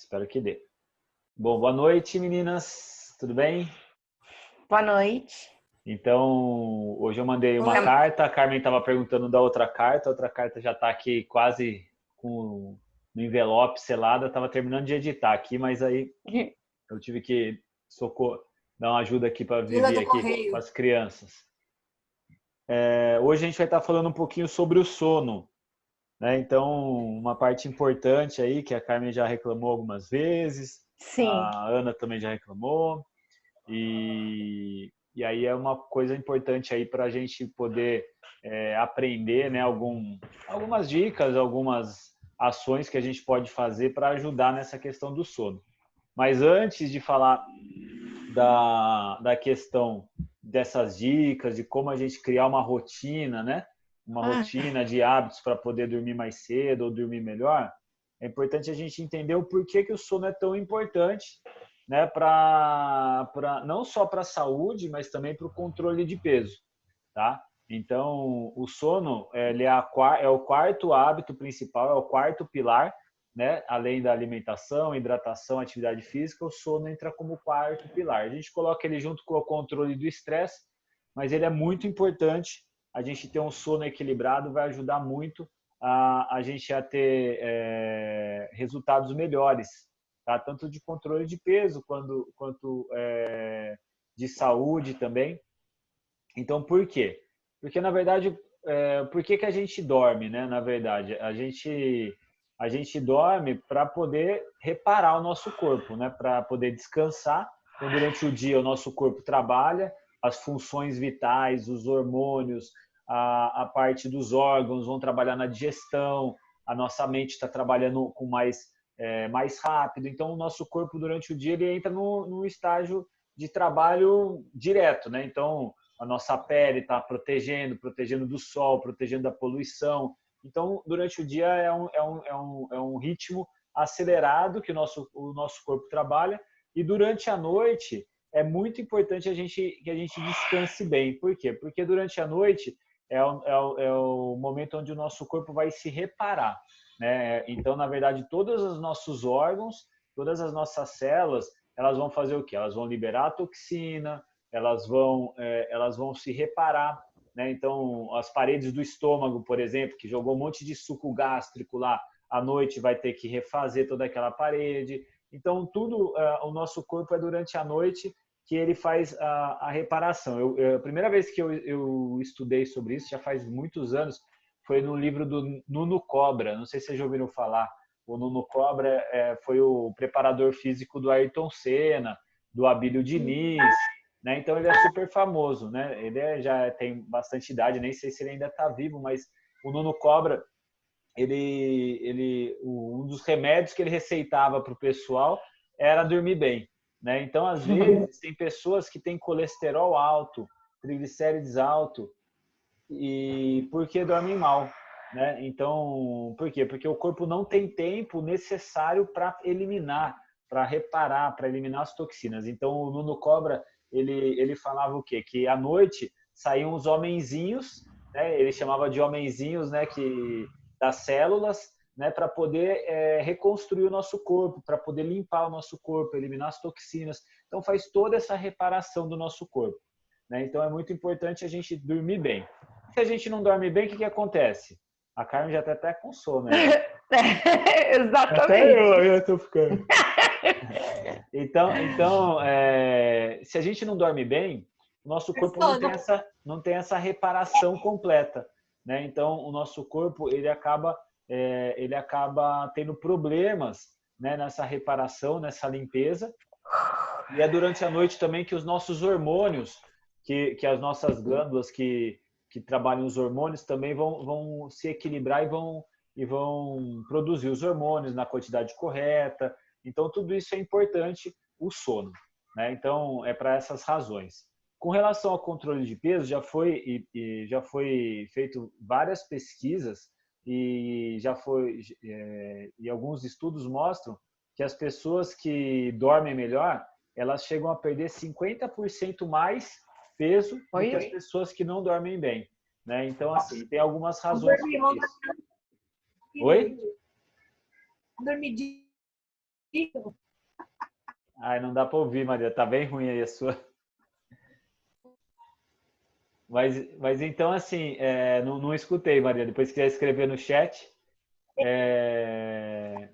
Espero que dê. Bom, boa noite, meninas. Tudo bem? Boa noite. Então, hoje eu mandei uma Olá. carta. A Carmen estava perguntando da outra carta. A outra carta já está aqui quase com no envelope selada. Estava terminando de editar aqui, mas aí eu tive que dar uma ajuda aqui para a Fila Vivi do aqui com correio. as crianças. Hoje a gente vai estar falando um pouquinho sobre o sono, né? Então, uma parte importante aí que a Carmen já reclamou algumas vezes, Sim. a Ana também já reclamou. E aí é uma coisa importante aí para a gente poder aprender, né, algumas dicas, algumas ações que a gente pode fazer para ajudar nessa questão do sono. Mas antes de falar da questão dessas dicas, de como a gente criar uma rotina, né, uma rotina de hábitos para poder dormir mais cedo ou dormir melhor, é importante a gente entender o porquê que o sono é tão importante, né, não só para a saúde, mas também para o controle de peso, tá? Então, o sono ele é o quarto hábito principal, é o quarto pilar, né? Além da alimentação, hidratação, atividade física, o sono entra como quarto pilar. A gente coloca ele junto com o controle do estresse, mas ele é muito importante. A gente ter um sono equilibrado vai ajudar muito a gente a ter resultados melhores, tá? Tanto de controle de peso quanto de saúde também. Então, por quê? Porque, na verdade, por que a gente dorme, né? Na verdade, a gente dorme para poder reparar o nosso corpo, né? Para poder descansar. Então, durante o dia, o nosso corpo trabalha, as funções vitais, os hormônios, a parte dos órgãos vão trabalhar na digestão, a nossa mente está trabalhando com mais rápido. Então, o nosso corpo, durante o dia, ele entra no estágio de trabalho direto, né? Então, a nossa pele está protegendo do sol, protegendo da poluição. Então, durante o dia é um ritmo acelerado que o nosso corpo trabalha, e durante a noite é muito importante que a gente descanse bem. Por quê? Porque durante a noite é o momento onde o nosso corpo vai se reparar, né? Então, na verdade, todos os nossos órgãos, todas as nossas células, elas vão fazer o quê? Elas vão liberar a toxina, elas vão se reparar, né? Então, as paredes do estômago, por exemplo, que jogou um monte de suco gástrico lá, à noite vai ter que refazer toda aquela parede. Então, o nosso corpo é durante a noite que ele faz a reparação. A primeira vez que eu estudei sobre isso, já faz muitos anos, foi no livro do Nuno Cobra. Não sei se vocês já ouviram falar. O Nuno Cobra foi o preparador físico do Ayrton Senna, do Abílio Diniz, né? Então ele é super famoso, né? Já tem bastante idade, nem sei se ele ainda está vivo, mas o Nuno Cobra, um dos remédios que ele receitava para o pessoal era dormir bem, né? Então, às vezes, tem pessoas que têm colesterol alto, triglicérides alto, e porque dormem mal, né? Então, por quê? Porque o corpo não tem tempo necessário para eliminar, para reparar, para eliminar as toxinas. Então, o Nuno Cobra, ele falava o quê? Que à noite saíam os homenzinhos, né? Ele chamava de homenzinhos, né? Das células, né? Para poder reconstruir o nosso corpo, para poder limpar o nosso corpo, eliminar as toxinas. Então, faz toda essa reparação do nosso corpo, né? Então, é muito importante a gente dormir bem. Se a gente não dorme bem, o que acontece? A Carmen já está até com sono aí, ó. Até Exatamente. eu estou ficando. Então, se a gente não dorme bem, o nosso corpo Sono. não tem essa reparação completa, né? Então, o nosso corpo ele acaba tendo problemas, né, nessa reparação, nessa limpeza. E é durante a noite também que os nossos hormônios, que as nossas glândulas que trabalham os hormônios também vão se equilibrar e vão produzir os hormônios na quantidade correta. Então, tudo isso é importante, o sono, né? Então, é para essas razões. Com relação ao controle de peso, já foi feito várias pesquisas e alguns estudos mostram que as pessoas que dormem melhor, elas chegam a perder 50% mais peso do Oi, que as oi. pessoas que não dormem bem, né? Então, assim, tem algumas razões Dormi para ontem isso. Oi? direito. Dormi Ai, não dá para ouvir, Maria. Tá bem ruim aí a sua. Mas então, assim, não escutei, Maria. Depois se quiser escrever no chat. É,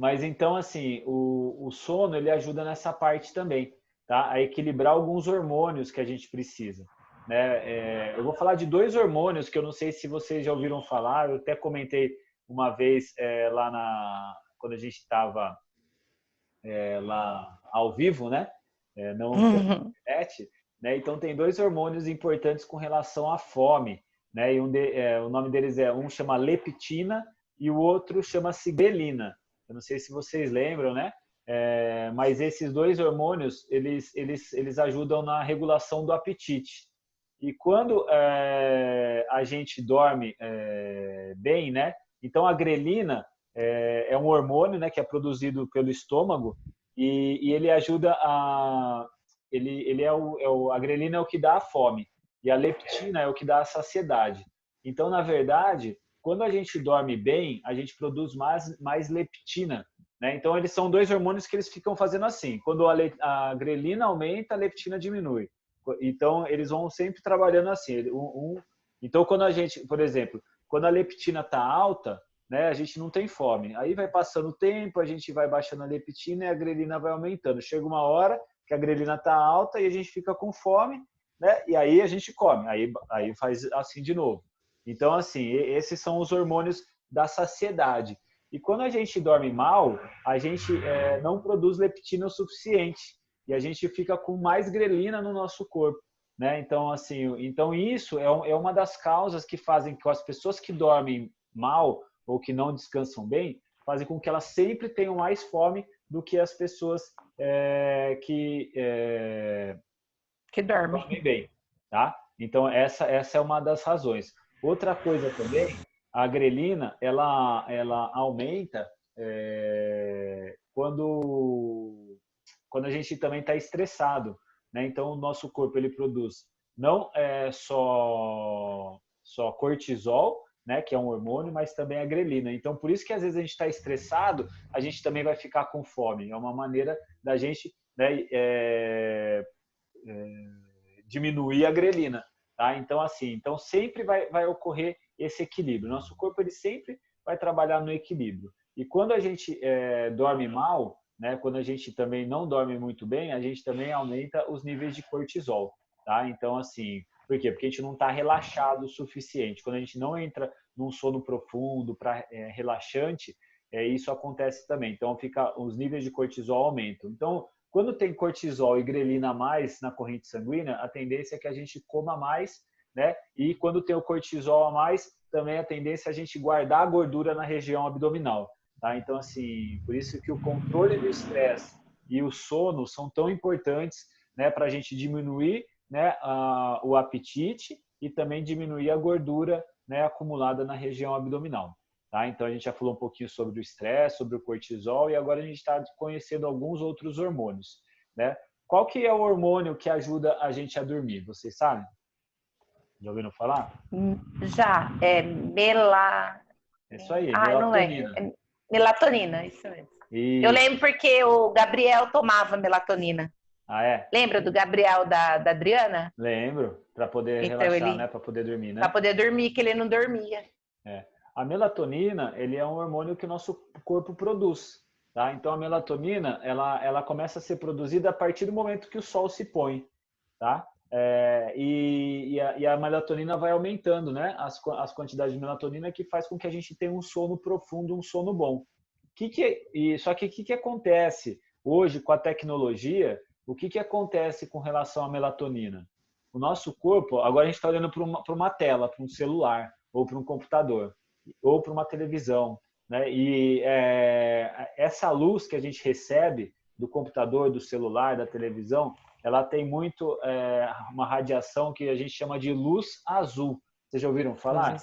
Mas então, assim, o sono ele ajuda nessa parte também, tá? A equilibrar alguns hormônios que a gente precisa, né? Eu vou falar de dois hormônios que eu não sei se vocês já ouviram falar. Eu até comentei uma vez lá quando a gente estava lá ao vivo, né? Não pela Uhum. internet, né? Então tem dois hormônios importantes com relação à fome, né? E o nome deles um chama leptina e o outro chama-se grelina. Eu não sei se vocês lembram, né? Mas esses dois hormônios eles ajudam na regulação do apetite. E quando a gente dorme bem, né? Então a grelina é um hormônio, né, que é produzido pelo estômago e ele ajuda ele a grelina é o que dá a fome e a leptina é o que dá a saciedade. Então, na verdade, quando a gente dorme bem, a gente produz mais leptina, né? Então, eles são dois hormônios que eles ficam fazendo assim. Quando a grelina aumenta, a leptina diminui. Então, eles vão sempre trabalhando assim. Então, quando a gente, por exemplo, quando a leptina está alta, né, a gente não tem fome. Aí vai passando o tempo, a gente vai baixando a leptina e a grelina vai aumentando. Chega uma hora que a grelina está alta e a gente fica com fome, né? E aí a gente come. Aí faz assim de novo. Então, assim, esses são os hormônios da saciedade. E quando a gente dorme mal, a gente não produz leptina o suficiente e a gente fica com mais grelina no nosso corpo, né? Então, assim, então isso é uma das causas que fazem que as pessoas que dormem mal ou que não descansam bem, fazem com que elas sempre tenham mais fome do que as pessoas Que dorme. dormem bem, tá? Então essa é uma das razões. Outra coisa também, a grelina ela aumenta quando a gente também está estressado, né? Então o nosso corpo ele produz não só cortisol, né, que é um hormônio, mas também a grelina. Então, por isso que às vezes a gente está estressado, a gente também vai ficar com fome. É uma maneira da gente, né, diminuir a grelina, tá? Então, assim, então sempre vai ocorrer esse equilíbrio. Nosso corpo ele sempre vai trabalhar no equilíbrio. E quando a gente dorme mal, né, quando a gente também não dorme muito bem, a gente também aumenta os níveis de cortisol, tá? Então, assim, por quê? Porque a gente não está relaxado o suficiente. Quando a gente não entra num sono profundo, relaxante, isso acontece também. Então, os níveis de cortisol aumentam. Então, quando tem cortisol e grelina a mais na corrente sanguínea, a tendência é que a gente coma mais, né? E quando tem o cortisol a mais, também a tendência é a gente guardar a gordura na região abdominal, tá? Então, assim, por isso que o controle do estresse e o sono são tão importantes, né, para a gente diminuir, né, o apetite e também diminuir a gordura, né, acumulada na região abdominal. Tá? Então, a gente já falou um pouquinho sobre o estresse, sobre o cortisol, e agora a gente está conhecendo alguns outros hormônios. Né? Qual que é o hormônio que ajuda a gente a dormir? Vocês sabem? Já ouviram falar? Já, É isso aí, Não lembro. melatonina. Melatonina, isso mesmo. Eu Isso. lembro porque o Gabriel tomava melatonina. Ah, é? Lembra do Gabriel da Adriana? Lembro. Para poder Então relaxar, né? ele, Para poder dormir, para né? poder dormir, que ele não dormia. É. A melatonina, ele é um hormônio que o nosso corpo produz, tá? Então a melatonina, ela começa a ser produzida a partir do momento que o sol se põe, tá? E a melatonina vai aumentando, né? As quantidades de melatonina que faz com que a gente tenha um sono profundo, um sono bom. Só que o que acontece hoje com a tecnologia? O que acontece com relação à melatonina? O nosso corpo, agora a gente está olhando para uma tela, para um celular, ou para um computador, ou para uma televisão, né? E essa luz que a gente recebe do computador, do celular, da televisão, ela tem muito uma radiação que a gente chama de luz azul. Vocês já ouviram falar?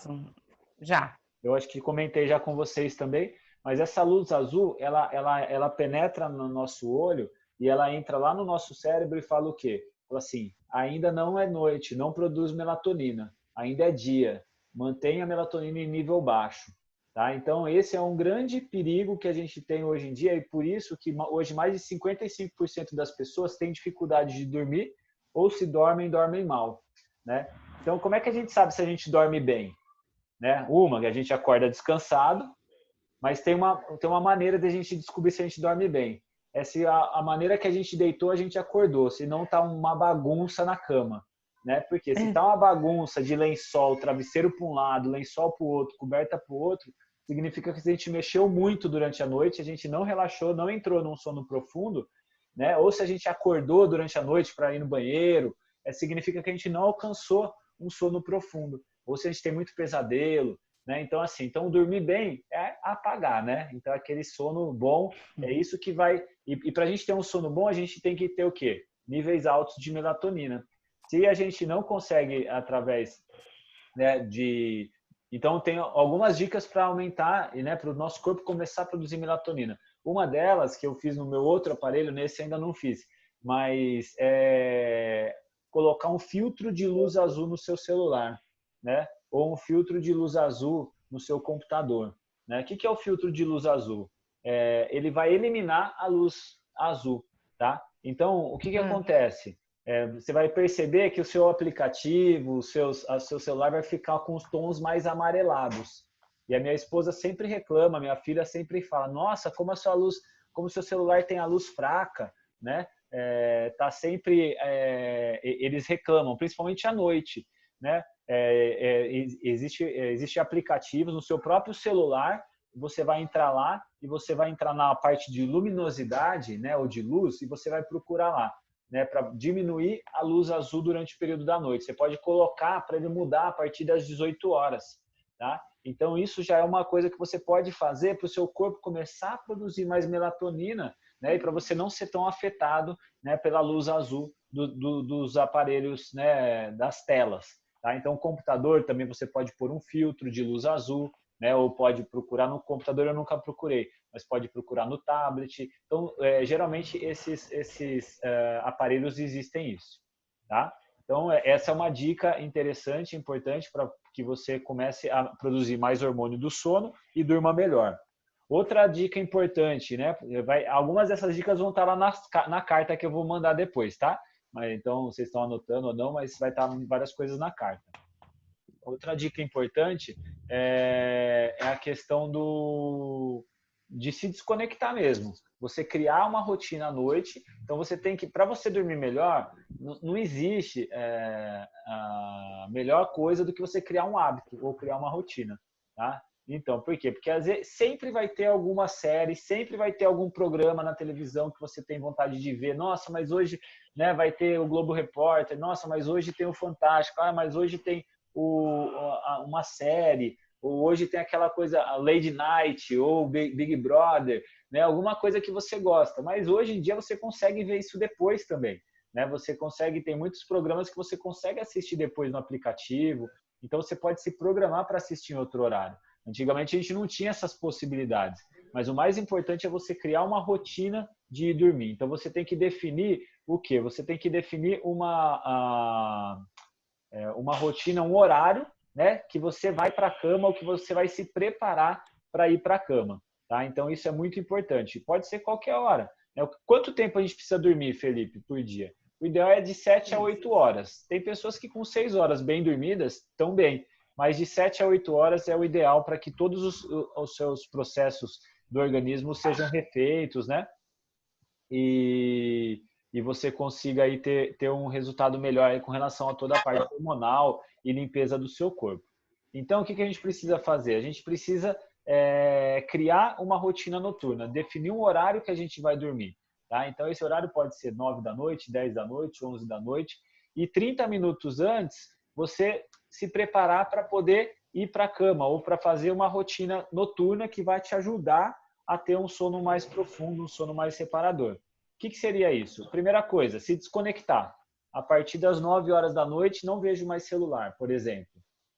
Já. Eu acho que comentei já com vocês também, mas essa luz azul, ela penetra no nosso olho e ela entra lá no nosso cérebro e fala o quê? Fala assim, ainda não é noite, não produz melatonina, ainda é dia, mantenha a melatonina em nível baixo, Tá? Então, esse é um grande perigo que a gente tem hoje em dia e por isso que hoje mais de 55% das pessoas têm dificuldade de dormir ou se dormem, dormem mal. Né? Então, como é que a gente sabe se a gente dorme bem? Né? Uma, que a gente acorda descansado, mas tem uma maneira de a gente descobrir se a gente dorme bem. É se a maneira que a gente deitou, a gente acordou, se não está uma bagunça na cama. Né? Porque se está uma bagunça de lençol, travesseiro para um lado, lençol para o outro, coberta para o outro, significa que a gente mexeu muito durante a noite, a gente não relaxou, não entrou num sono profundo, né? Ou se a gente acordou durante a noite para ir no banheiro, significa que a gente não alcançou um sono profundo. Ou se a gente tem muito pesadelo, né? Então, assim, então dormir bem é apagar, né? Então, aquele sono bom é isso que vai... E para a gente ter um sono bom, a gente tem que ter o quê? Níveis altos de melatonina. Se a gente não consegue através, né, de... Então, tem algumas dicas para aumentar, né, para o nosso corpo começar a produzir melatonina. Uma delas, que eu fiz no meu outro aparelho, nesse ainda não fiz, mas é colocar um filtro de luz azul no seu celular, né? Ou um filtro de luz azul no seu computador. Né? O que é o filtro de luz azul? Ele vai eliminar a luz azul. Tá? Então, o que acontece? Você vai perceber que o seu aplicativo, o seu celular vai ficar com os tons mais amarelados. E a minha esposa sempre reclama, minha filha sempre fala, nossa, como a sua luz, como o seu celular tem a luz fraca, né? Tá sempre, eles reclamam, principalmente à noite, né? Existe aplicativos no seu próprio celular, você vai entrar lá e você vai entrar na parte de luminosidade, né, ou de luz, e você vai procurar lá, né, para diminuir a luz azul durante o período da noite. Você pode colocar para ele mudar a partir das 18 horas. Tá? Então, isso já é uma coisa que você pode fazer para o seu corpo começar a produzir mais melatonina, né, e para você não ser tão afetado, né, pela luz azul dos aparelhos, né, das telas. Tá? Então, o computador também você pode pôr um filtro de luz azul, né, ou pode procurar no computador, eu nunca procurei, mas pode procurar no tablet. Então, geralmente, esses aparelhos existem isso. Tá? Então, essa é uma dica interessante, importante para que você comece a produzir mais hormônio do sono e durma melhor. Outra dica importante, né? Algumas dessas dicas vão estar lá na carta que eu vou mandar depois, tá? Mas, então, vocês estão anotando ou não, mas vai estar várias coisas na carta. Outra dica importante é a questão de se desconectar mesmo. Você criar uma rotina à noite. Então, você tem que, para você dormir melhor, não existe a melhor coisa do que você criar um hábito ou criar uma rotina. Tá? Então, por quê? Porque às vezes sempre vai ter alguma série, sempre vai ter algum programa na televisão que você tem vontade de ver. Nossa, mas hoje, né, vai ter o Globo Repórter. Nossa, mas hoje tem o Fantástico. Ah, mas hoje tem uma série. Ou hoje tem aquela coisa, a Lady Night ou Big Brother, né? Alguma coisa que você gosta. Mas hoje em dia você consegue ver isso depois também. Né? Você consegue, tem muitos programas que você consegue assistir depois no aplicativo. Então você pode se programar para assistir em outro horário. Antigamente a gente não tinha essas possibilidades, mas o mais importante é você criar uma rotina de dormir. Então você tem que definir o quê? Você tem que definir uma rotina, um horário, né, que você vai para a cama ou que você vai se preparar para ir para a cama. Tá? Então isso é muito importante. Pode ser qualquer hora. Né? Quanto tempo a gente precisa dormir, Felipe, por dia? O ideal é de 7 a 8 horas. Tem pessoas que com 6 horas bem dormidas estão bem, mas de 7 a 8 horas é o ideal para que todos os seus processos do organismo sejam refeitos, né? E você consiga aí ter um resultado melhor aí com relação a toda a parte hormonal e limpeza do seu corpo. Então, o que a gente precisa fazer? A gente precisa criar uma rotina noturna, definir um horário que a gente vai dormir. Tá? Então, esse horário pode ser 9 da noite, 10 da noite, 11 da noite. E 30 minutos antes, você se preparar para poder ir para a cama ou para fazer uma rotina noturna que vai te ajudar a ter um sono mais profundo, um sono mais reparador. O que seria isso? Primeira coisa, se desconectar. A partir das 9 horas da noite, não vejo mais celular, por exemplo.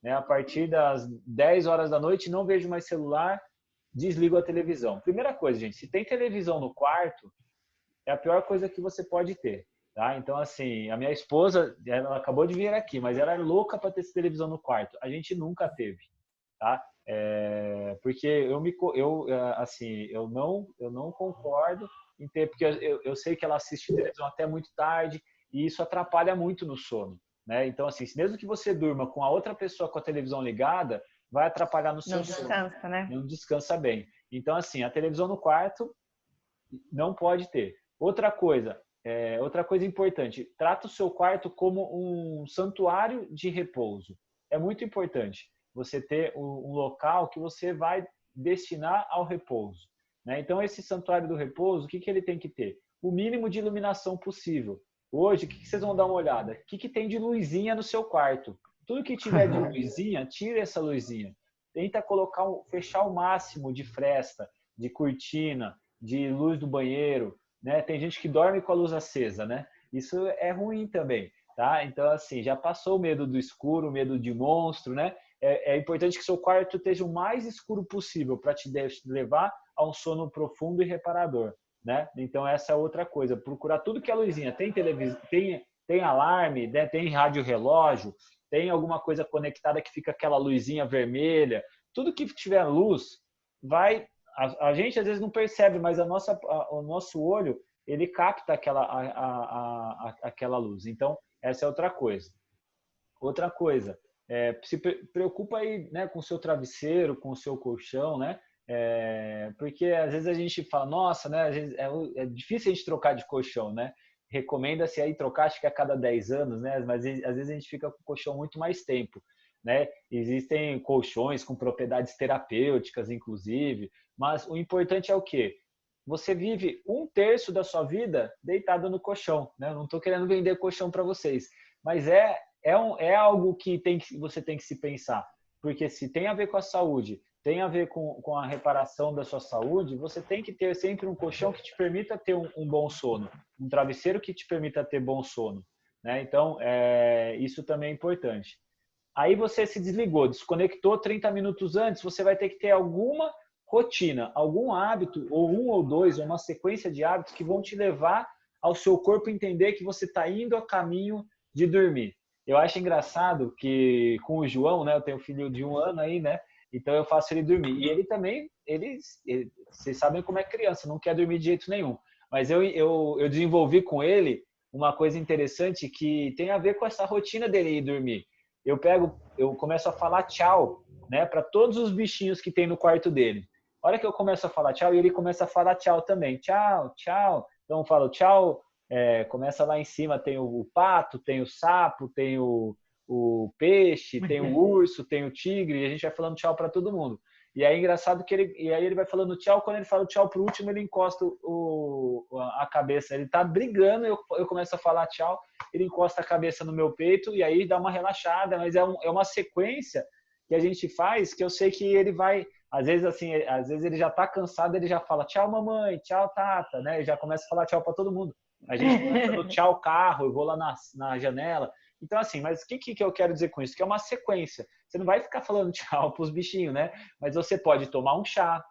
A partir das 10 horas da noite, não vejo mais celular, desligo a televisão. Primeira coisa, gente, se tem televisão no quarto, é a pior coisa que você pode ter. Tá? Então, assim, a minha esposa, ela acabou de vir aqui, mas ela é louca para ter televisão no quarto. A gente nunca teve. Tá? Porque assim, eu não concordo em ter, porque eu sei que ela assiste televisão até muito tarde e isso atrapalha muito no sono, né? Então, assim, mesmo que você durma com a outra pessoa com a televisão ligada, vai atrapalhar no seu sono. Não descansa, né? Não descansa bem. Então, assim, a televisão no quarto não pode ter. Outra coisa importante, trata o seu quarto como um santuário de repouso. É muito importante você ter um local que você vai destinar ao repouso, né? Então, esse santuário do repouso, o que ele tem que ter? O mínimo de iluminação possível. Hoje, o que vocês vão dar uma olhada? O que tem de luzinha no seu quarto? Tudo que tiver de luzinha, tira essa luzinha. Tenta fechar o máximo de fresta, de cortina, de luz do banheiro, né? Tem gente que dorme com a luz acesa, né? Isso é ruim também, tá? Então, assim, já passou o medo do escuro, o medo de monstro, né? É importante que seu quarto esteja o mais escuro possível para te levar a um sono profundo e reparador, né? Então, essa é outra coisa. Procurar tudo que é luzinha. Tem televisão, tem alarme, né? Tem rádio relógio, tem alguma coisa conectada que fica aquela luzinha vermelha. Tudo que tiver luz vai... A gente às vezes não percebe, mas o nosso olho ele capta aquela luz. Então, essa é outra coisa. Outra coisa, se preocupa aí, né, com o seu travesseiro, com o seu colchão, né? Porque às vezes a gente fala, nossa, né? Às vezes é difícil a gente trocar de colchão, né? Recomenda-se aí trocar, acho que a cada 10 anos, né? Mas às vezes a gente fica com o colchão muito mais tempo, né? Existem colchões com propriedades terapêuticas, inclusive, mas o importante é o quê? Você vive 1/3 da sua vida deitado no colchão, né? Eu não estou querendo vender colchão para vocês, mas é algo que você tem que se pensar, porque se tem a ver com a saúde, tem a ver com a reparação da sua saúde, você tem que ter sempre um colchão que te permita ter um bom sono, um travesseiro que te permita ter bom sono, né? Então, isso também é importante. Aí você se desligou, desconectou 30 minutos antes, você vai ter que ter alguma rotina, algum hábito, ou um ou dois, ou uma sequência de hábitos que vão te levar ao seu corpo entender que você está indo a caminho de dormir. Eu acho engraçado que com o João, né, eu tenho um filho de 1 ano aí, né, então eu faço ele dormir. E ele também, vocês sabem como é criança, não quer dormir de jeito nenhum. Mas eu desenvolvi com ele uma coisa interessante que tem a ver com essa rotina dele ir dormir. Eu começo a falar tchau, né, para todos os bichinhos que tem no quarto dele. A hora que eu começo a falar tchau, ele começa a falar tchau também. Tchau, tchau. Então eu falo tchau, começa lá em cima, tem o pato, tem o sapo, tem o peixe, tem o urso, tem o tigre, e a gente vai falando tchau para todo mundo. E aí é engraçado que ele vai falando tchau, quando ele fala tchau pro último, ele encosta a cabeça. Ele tá brigando, eu começo a falar tchau, ele encosta a cabeça no meu peito e aí dá uma relaxada, mas é uma sequência que a gente faz que eu sei que ele vai, às vezes ele já tá cansado, ele já fala tchau mamãe, tchau tata, né? Ele já começa a falar tchau para todo mundo. A gente começa no tchau carro, eu vou lá na janela. Então, assim, mas o que eu quero dizer com isso? Que é uma sequência. Você não vai ficar falando tchau para os bichinhos, né? Mas você pode tomar um chá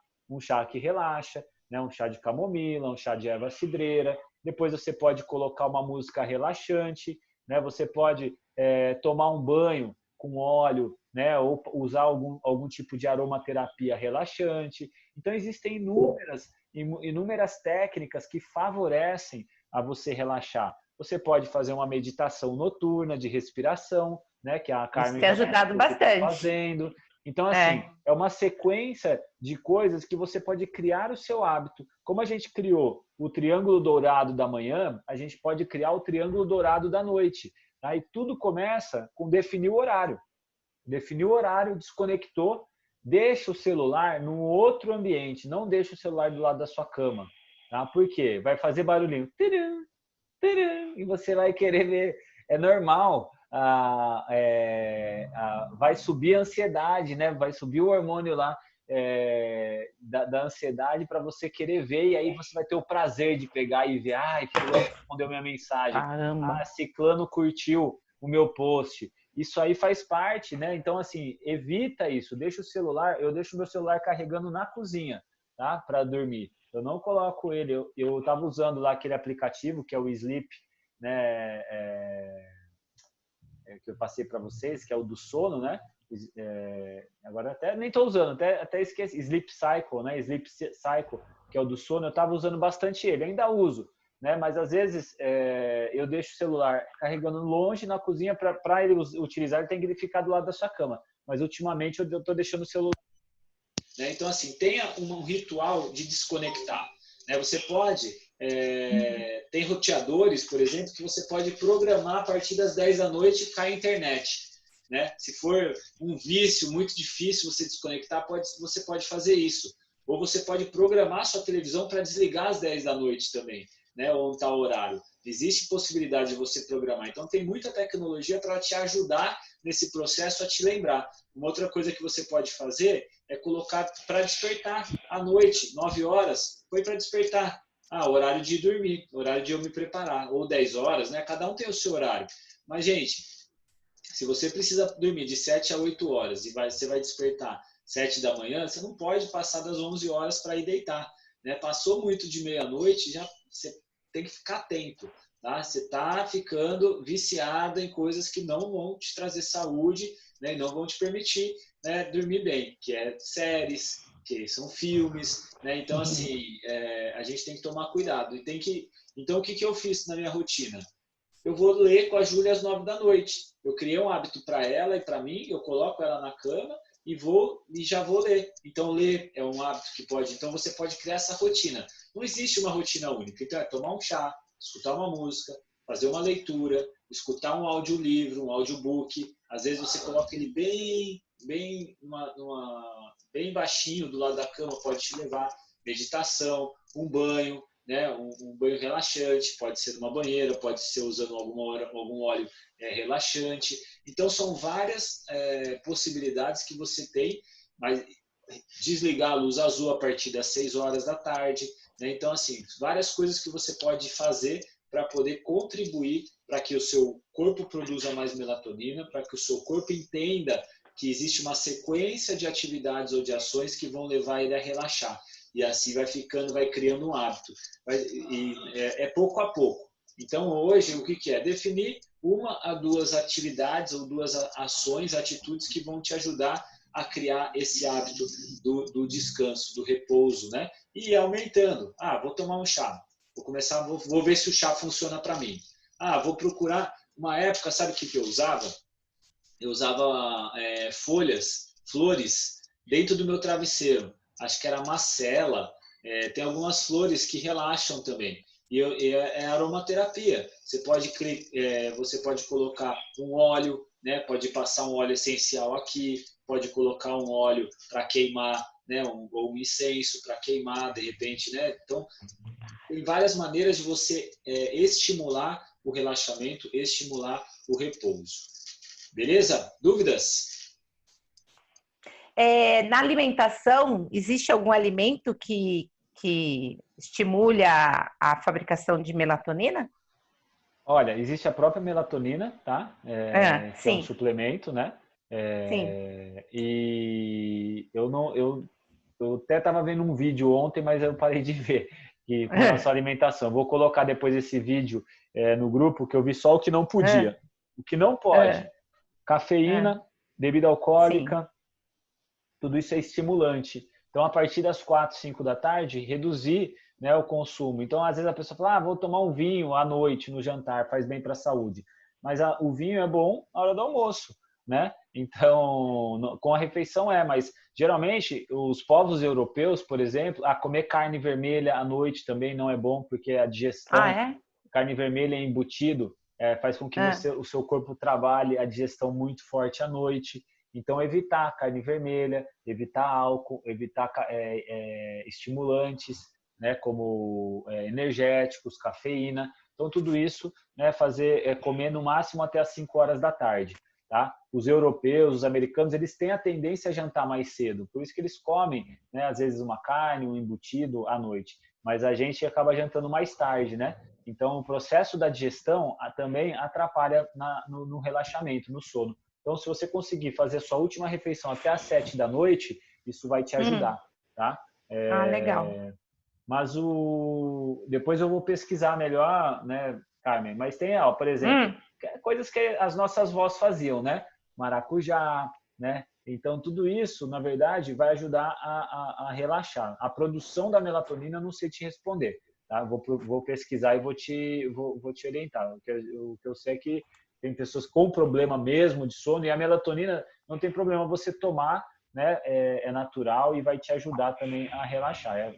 que relaxa, né? Um chá de camomila, um chá de erva cidreira. Depois você pode colocar uma música relaxante, né? Você pode tomar um banho com óleo, né? Ou usar algum tipo de aromaterapia relaxante. Então, existem inúmeras técnicas que favorecem a você relaxar. Você pode fazer uma meditação noturna de respiração, né? Que a Carmen tem ajudado bastante. Tá fazendo. Então, assim, é uma sequência de coisas que você pode criar o seu hábito. Como a gente criou o triângulo dourado da manhã, a gente pode criar o triângulo dourado da noite. Tá? E tudo começa com definir o horário. Definiu o horário, desconectou, deixa o celular num outro ambiente, não deixa o celular do lado da sua cama. Tá? Por quê? Vai fazer barulhinho. Tcharam, tcharam, e você vai querer ver. É normal. Vai subir a ansiedade, né? Vai subir o hormônio lá da ansiedade para você querer ver, e aí você vai ter o prazer de pegar e ver, fulano respondeu minha mensagem, ciclano curtiu o meu post. Isso aí faz parte, né? Então, assim, evita isso. Eu deixo o meu celular carregando na cozinha, tá? Para dormir. Eu não coloco ele. Eu estava usando lá aquele aplicativo que é o Sleep, né? que eu passei para vocês, que é o do sono, né? Agora até nem estou usando, até esqueci. Sleep Cycle, né? Sleep Cycle, que é o do sono, eu estava usando bastante ele, ainda uso, né? Mas às vezes eu deixo o celular carregando longe na cozinha para ele utilizar, ele tem que ficar do lado da sua cama. Mas ultimamente eu estou deixando o celular. Né? Então, assim, tenha um ritual de desconectar. Né? Você pode... tem roteadores, por exemplo, que você pode programar a partir das 10 da noite e cair a internet. Né? Se for um vício muito difícil você desconectar, você pode fazer isso. Ou você pode programar sua televisão para desligar às 10 da noite também, né? Ou tal horário. Existe possibilidade de você programar. Então, tem muita tecnologia para te ajudar nesse processo a te lembrar. Uma outra coisa que você pode fazer é colocar para despertar à noite, 9 horas, foi para despertar. Horário de dormir, horário de eu me preparar. Ou 10 horas, né? Cada um tem o seu horário. Mas, gente, se você precisa dormir de 7 a 8 horas e você vai despertar 7 da manhã, você não pode passar das 11 horas para ir deitar. Né? Passou muito de meia-noite, já você tem que ficar atento. Tá? Você está ficando viciado em coisas que não vão te trazer saúde, né? E não vão te permitir, né, dormir bem, que é séries, que são filmes. Né? Então, assim, a gente tem que tomar cuidado. Então, o que eu fiz na minha rotina? Eu vou ler com a Júlia às 9 da noite. Eu criei um hábito para ela e para mim, eu coloco ela na cama e já vou ler. Então, ler é um hábito que pode... Então, você pode criar essa rotina. Não existe uma rotina única. Então, é tomar um chá, escutar uma música, fazer uma leitura, escutar um audiolivro, um audiobook. Às vezes, você coloca ele bem baixinho do lado da cama, pode te levar. Meditação, um banho, né? Um banho relaxante, pode ser numa banheira, pode ser usando algum óleo relaxante. Então, são várias possibilidades que você tem, mas desligar a luz azul a partir das 6 horas da tarde. Né? Então, assim, várias coisas que você pode fazer para poder contribuir para que o seu corpo produza mais melatonina, para que o seu corpo entenda que existe uma sequência de atividades ou de ações que vão levar ele a relaxar. E assim vai criando um hábito. É pouco a pouco. Então, hoje, o que é? Definir 1 a 2 atividades ou 2 ações, atitudes que vão te ajudar a criar esse hábito do descanso, do repouso, né? E ir aumentando. Vou tomar um chá. Vou ver se o chá funciona para mim. Vou procurar... Uma época, sabe o que eu usava? Eu usava flores, dentro do meu travesseiro. Acho que era macela, tem algumas flores que relaxam também. E é aromaterapia. Você pode colocar um óleo, né? Pode passar um óleo essencial aqui, pode colocar um óleo para queimar, né? Ou um incenso para queimar, de repente. Né? Então, tem várias maneiras de você estimular o relaxamento, estimular o repouso. Beleza? Dúvidas? Na alimentação, existe algum alimento que estimule a fabricação de melatonina? Olha, existe a própria melatonina, tá? Que é um Sim, suplemento, né? sim. E eu até estava vendo um vídeo ontem, mas eu parei de ver, que com relação à alimentação. Vou colocar depois esse vídeo no grupo, que eu vi só o que não podia. O que não pode: cafeína, bebida Sim. alcoólica, tudo isso é estimulante. Então, a partir das 4, 5 da tarde, reduzir, né, o consumo. Então, às vezes a pessoa fala, vou tomar um vinho à noite no jantar, faz bem para a saúde. Mas o vinho é bom na hora do almoço, né? Então, com a refeição mas geralmente os povos europeus, por exemplo, comer carne vermelha à noite também não é bom, porque a digestão, carne vermelha é embutido, faz com que o seu corpo trabalhe a digestão muito forte à noite. Então, evitar carne vermelha, evitar álcool, evitar estimulantes, né, como energéticos, cafeína. Então, tudo isso, né, comer no máximo até as 5 horas da tarde. Tá? Os europeus, os americanos, eles têm a tendência a jantar mais cedo. Por isso que eles comem, né, às vezes, uma carne, um embutido à noite. Mas a gente acaba jantando mais tarde, né? Então, o processo da digestão também atrapalha no relaxamento, no sono. Então, se você conseguir fazer a sua última refeição até às 7 da noite, isso vai te ajudar, tá? Legal. Mas depois eu vou pesquisar melhor, né, Carmen? Mas tem, por exemplo, coisas que as nossas vós faziam, né? Maracujá, né? Então, tudo isso, na verdade, vai ajudar a relaxar. A produção da melatonina, não sei te responder, tá? Vou pesquisar e vou te orientar. O que eu sei é que tem pessoas com problema mesmo de sono, e a melatonina não tem problema você tomar, né? É natural e vai te ajudar também a relaxar.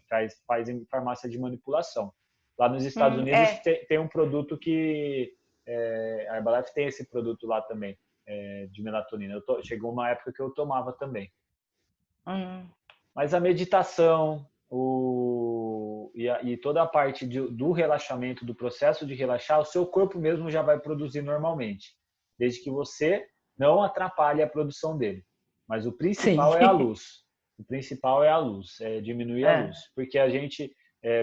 Faz em farmácia de manipulação. Lá nos Estados Unidos tem um produto que a Herbalife tem esse produto lá também, de melatonina. Chegou uma época que eu tomava também. Mas a meditação e toda a parte do relaxamento, do processo de relaxar, o seu corpo mesmo já vai produzir normalmente, desde que você não atrapalhe a produção dele. Mas o principal é a luz. O principal é a luz, é diminuir a luz. Porque a gente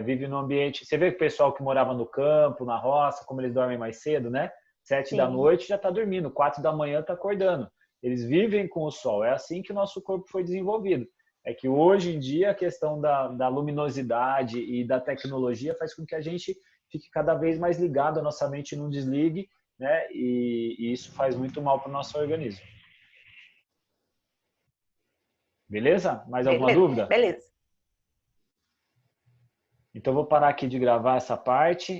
vive num ambiente... Você vê que o pessoal que morava no campo, na roça, como eles dormem mais cedo, né? 7 da noite já está dormindo, 4 da manhã está acordando. Eles vivem com o sol. É assim que o nosso corpo foi desenvolvido. É que hoje em dia a questão da luminosidade e da tecnologia faz com que a gente fique cada vez mais ligado, a nossa mente não desligue, né? E isso faz muito mal para o nosso organismo. Beleza? Mais alguma dúvida? Beleza. Então, eu vou parar aqui de gravar essa parte.